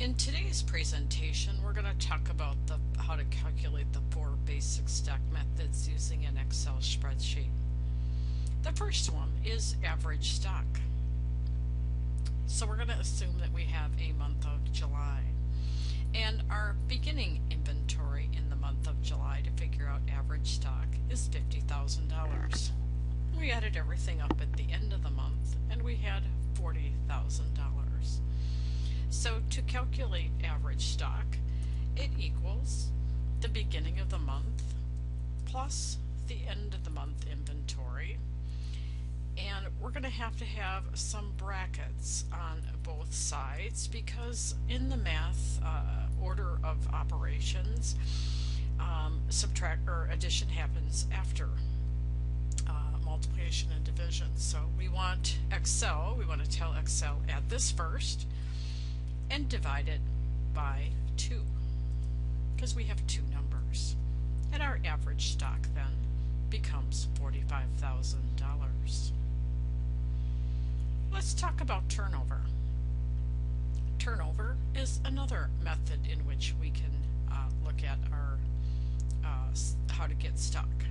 In today's presentation, we're going to talk about how to calculate the 4 basic stock methods using an Excel spreadsheet. The first one is average stock. So we're going to assume that we have a month of July. And our beginning inventory in the month of July to figure out average stock is $50,000. We added everything up at the end of the month and we had $40,000. So to calculate average stock, it equals the beginning of the month plus the end of the month inventory. And we're going to have some brackets on both sides because in the math order of operations, subtract or addition happens after multiplication and division. So we want to tell Excel add this first and divide it by 2 because we have two numbers. And our average stock then becomes $45,000. Let's talk about turnover. Turnover is another method in which we can look at our how to get stock.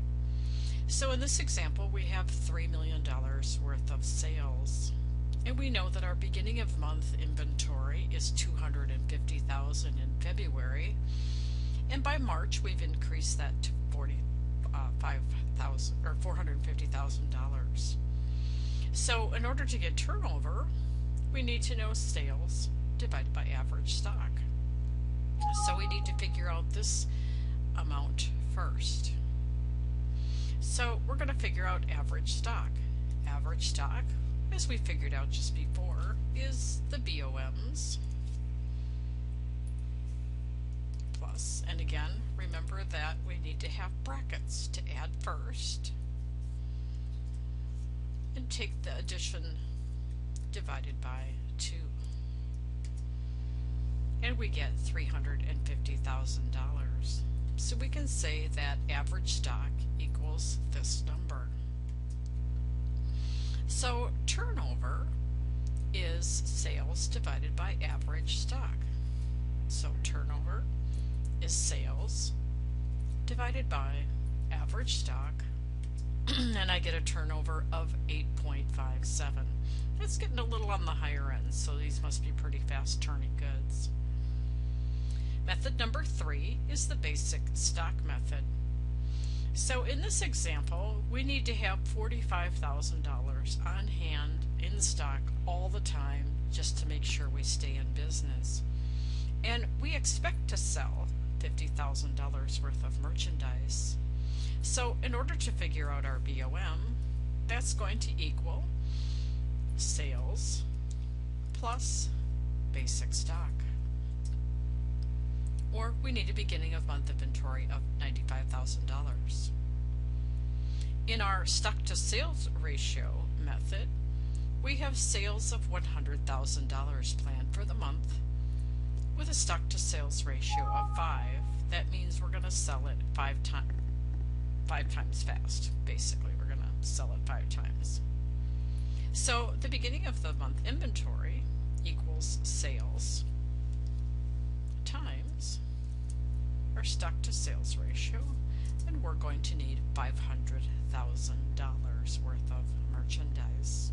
So in this example, we have $3 million worth of sales. And we know that our beginning of month inventory is $250,000 in February. And by March, we've increased that to $450,000. So in order to get turnover, we need to know sales divided by average stock. So we need to figure out this amount first. So we're going to figure out average stock. Average stock, as we figured out just before, is the BOMs plus, and again, remember that we need to have brackets to add first, and take the addition divided by 2. And we get $350,000. So we can say that average stock equals this number. So turnover is sales divided by average stock. So turnover is sales divided by average stock, and I get a turnover of 8.57. It's getting a little on the higher end, so these must be pretty fast turning goods. Method number 3 is the basic stock method. So in this example, we need to have $45,000 on hand in stock all the time just to make sure we stay in business. And we expect to sell $50,000 worth of merchandise. So in order to figure out our BOM, that's going to equal sales plus basic stock. Or we need a beginning of month inventory of $95,000. In our stock to sales ratio method, we have sales of $100,000 planned for the month with a stock to sales ratio of 5. That means we're going to sell it 5 times fast. Basically, we're going to sell it 5 times. So the beginning of the month inventory equals sales times our stock to sales ratio, and we're going to need $500,000 worth of merchandise.